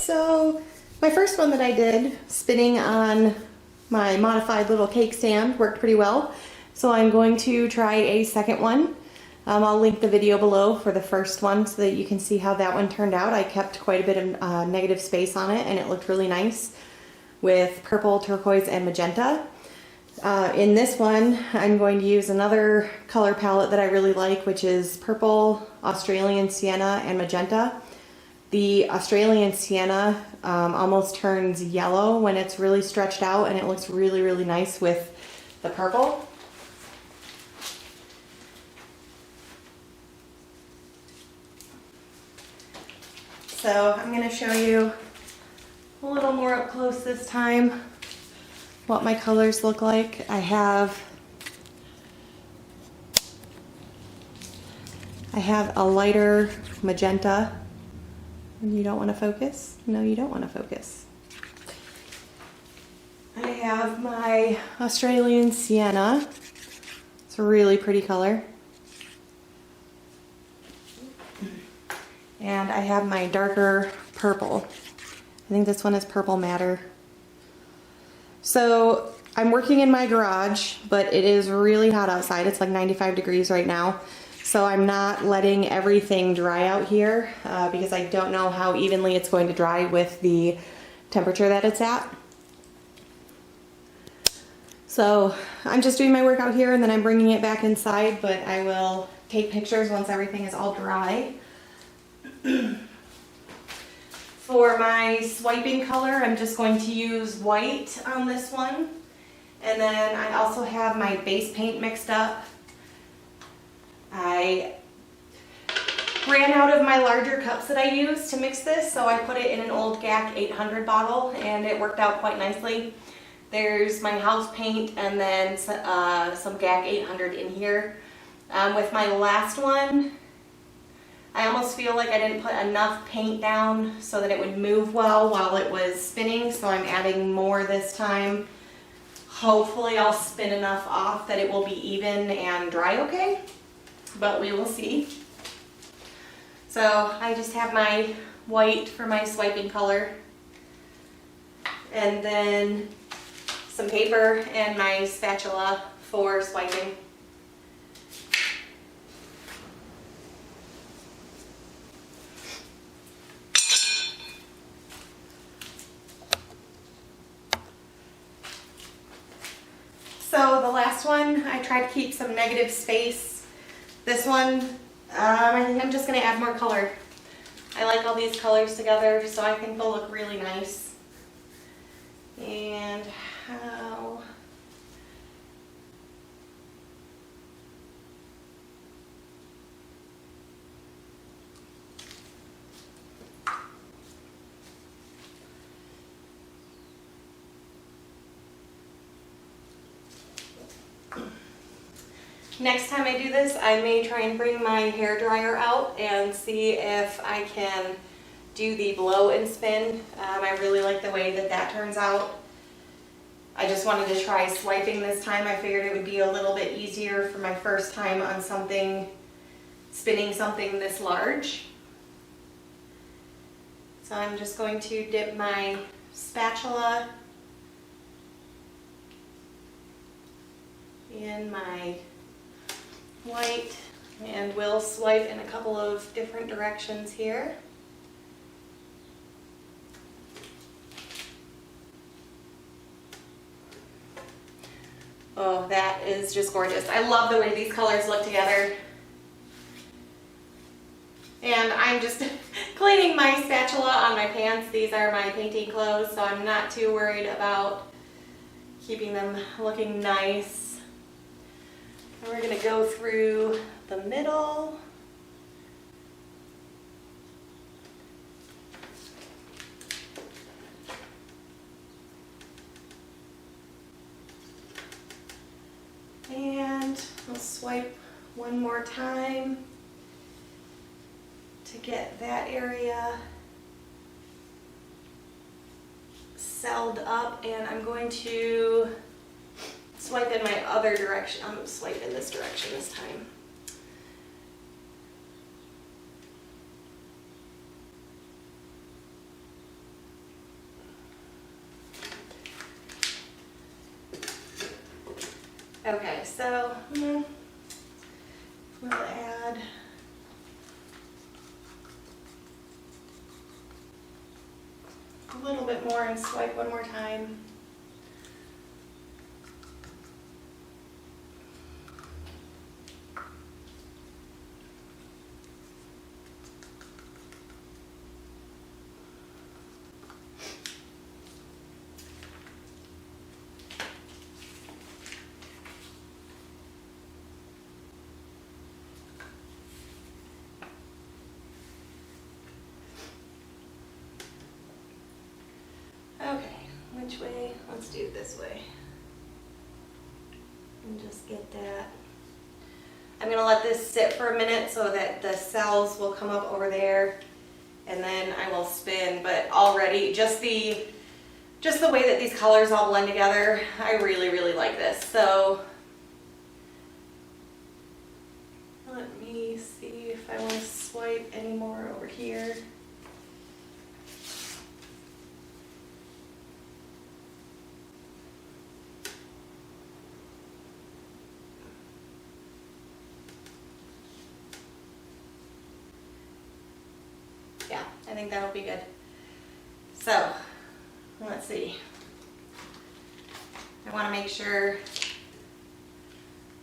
So my first one that I did, spinning on my modified little cake stand, worked pretty well. So I'm going to try a second one. I'll link the video below for the first one so that you can see how that one turned out. I kept quite a bit of negative space on it and it looked really nice with purple, turquoise, and magenta. In this one, I'm going to use another color palette that I really like, which is purple, Australian Sienna, and magenta. The Australian Sienna almost turns yellow when it's really stretched out, and it looks really, really nice with the purple. So I'm going to show you a little more up close this time what my colors look like. I have a lighter magenta. You don't want to focus? No, you don't want to focus. I have my Australian Sienna. It's a really pretty color. And I have my darker purple. I think this one is Purple Matter. So I'm working in my garage, but it is really hot outside. It's like 95 degrees right now. So I'm not letting everything dry out here because I don't know how evenly it's going to dry with the temperature that it's at. So I'm just doing my work out here and then I'm bringing it back inside, but I will take pictures once everything is all dry. For my swiping color, I'm just going to use white on this one. And then I also have my base paint mixed up. I ran out of my larger cups that I use to mix this, so I put it in an old GAC 800 bottle and it worked out quite nicely. There's my house paint and then some GAC 800 in here. With my last one, I almost feel like I didn't put enough paint down so that it would move well while it was spinning, so I'm adding more this time. Hopefully I'll spin enough off that it will be even and dry okay, but we will see. So I just have my white for my swiping color, and then some paper and my spatula for swiping. So the last one, I tried to keep some negative space. This one, I think I'm just going to add more color. I like all these colors together, so I think they'll look really nice. And how... Next time I do this, I may try and bring my hair dryer out and see if I can do the blow and spin. I really like the way that that turns out. I just wanted to try swiping this time. I figured it would be a little bit easier for my first time on something, spinning something this large. So I'm just going to dip my spatula in my white, and we'll swipe in a couple of different directions here. Oh, that is just gorgeous. I love the way these colors look together. And I'm just cleaning my spatula on my pants. These are my painting clothes, so I'm not too worried about keeping them looking nice. And we're going to go through the middle. And I'll swipe one more time to get that area celled up, and I'm going to swipe in my other direction. I'm going to swipe in this direction this time. so we'll add a little bit more and swipe one more time. Okay, which way? Let's do it this way. And just get that. I'm gonna let this sit for a minute so that the cells will come up over there, and then I will spin. But already, just the way that these colors all blend together, I really, really like this. So let me see if I want to swipe any more over here. Yeah, I think that'll be good. So, let's see. I want to make sure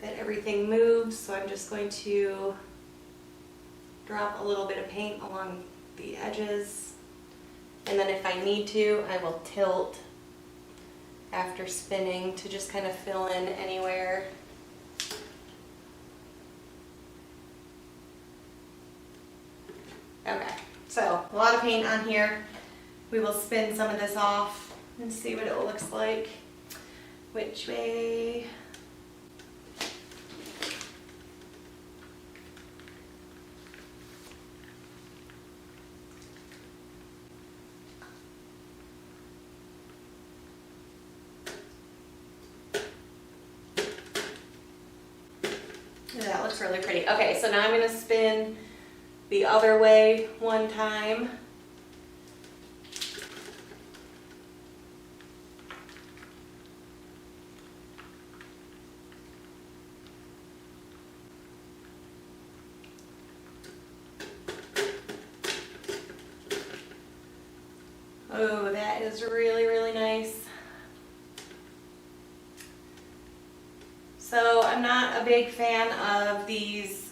that everything moves, so I'm just going to drop a little bit of paint along the edges. And then if I need to, I will tilt after spinning to just kind of fill in anywhere. Okay. So, a lot of paint on here. We will spin some of this off and see what it looks like. Which way? That looks really pretty. Okay, so now I'm going to spin the other way one time. Oh, that is really, really nice. So I'm not a big fan of these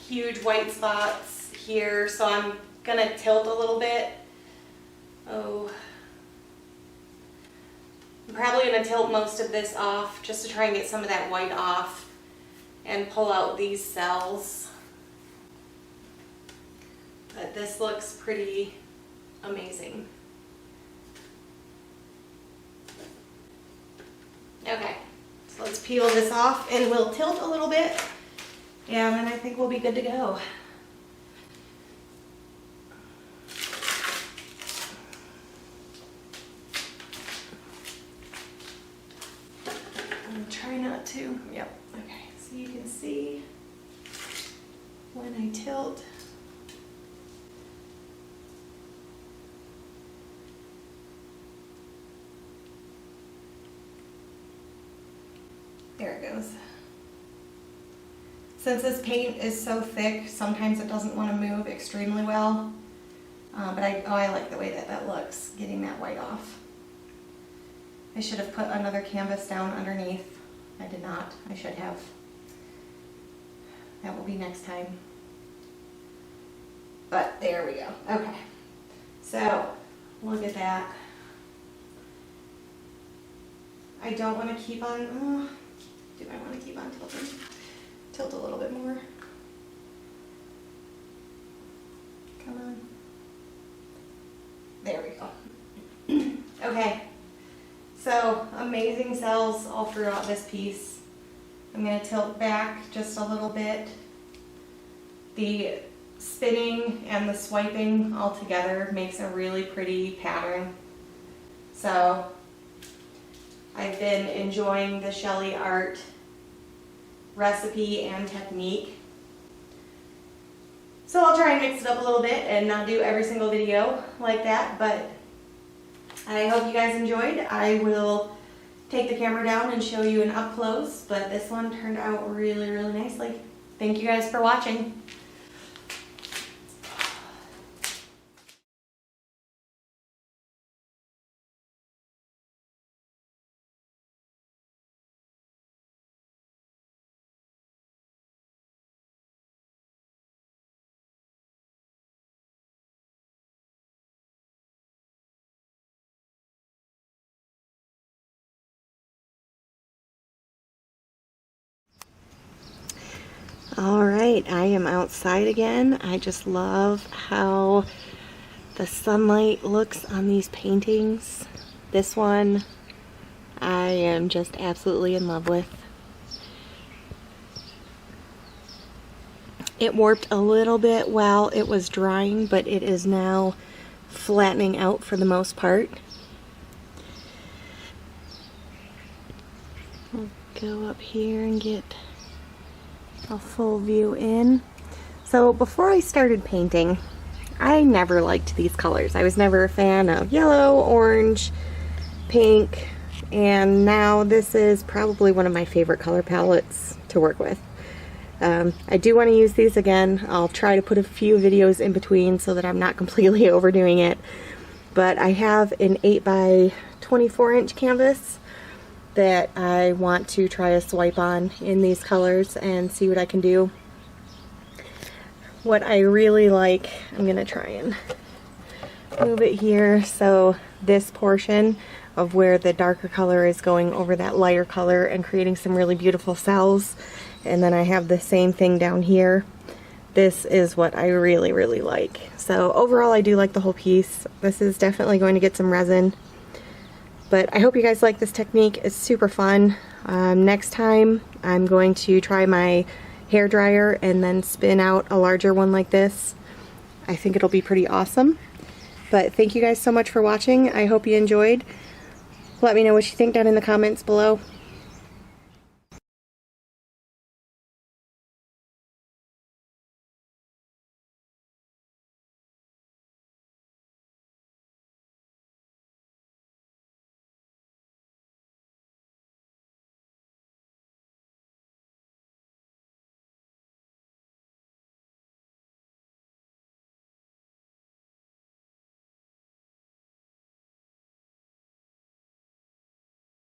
huge white spots here, so I'm gonna tilt a little bit. Oh, I'm probably gonna tilt most of this off just to try and get some of that white off and pull out these cells. But this looks pretty amazing. Okay, so let's peel this off and we'll tilt a little bit, and then I think we'll be good to go. And try not to, yep, okay, so you can see when I tilt. There it goes. Since this paint is so thick, sometimes it doesn't want to move extremely well. But I like the way that that looks, getting that white off. I should have put another canvas down underneath. I did not. I should have. That will be next time. But there we go. Okay. So, look at that. I don't want to keep on... do I want to keep on tilting? Tilt a little bit more. Come on. There we go. Okay. So, amazing cells all throughout this piece. I'm going to tilt back just a little bit. The spinning and the swiping all together makes a really pretty pattern. So, I've been enjoying the SheleeArt recipe and technique. So I'll try and mix it up a little bit and not do every single video like that, but I hope you guys enjoyed. I will take the camera down and show you an up close, but this one turned out really, really nicely. Thank you guys for watching. Alright, I am outside again. I just love how the sunlight looks on these paintings. This one I am just absolutely in love with. It warped a little bit while it was drying, but it is now flattening out for the most part. I'll go up here and get a full view in. So before I started painting, I never liked these colors. I was never a fan of yellow, orange, pink, and now this is probably one of my favorite color palettes to work with. I do want to use these again. I'll try to put a few videos in between so that I'm not completely overdoing it. But I have an 8 by 24 inch canvas that I want to try a swipe on in these colors and see what I can do. What I really like, I'm gonna try and move it here, so this portion of where the darker color is going over that lighter color and creating some really beautiful cells, and then I have the same thing down here. This is what I really, really like. So overall I do like the whole piece. This is definitely going to get some resin. But I hope you guys like this technique. It's super fun. Next time I'm going to try my hair dryer and then spin out a larger one like this. I think it'll be pretty awesome. But thank you guys so much for watching. I hope you enjoyed. Let me know what you think down in the comments below.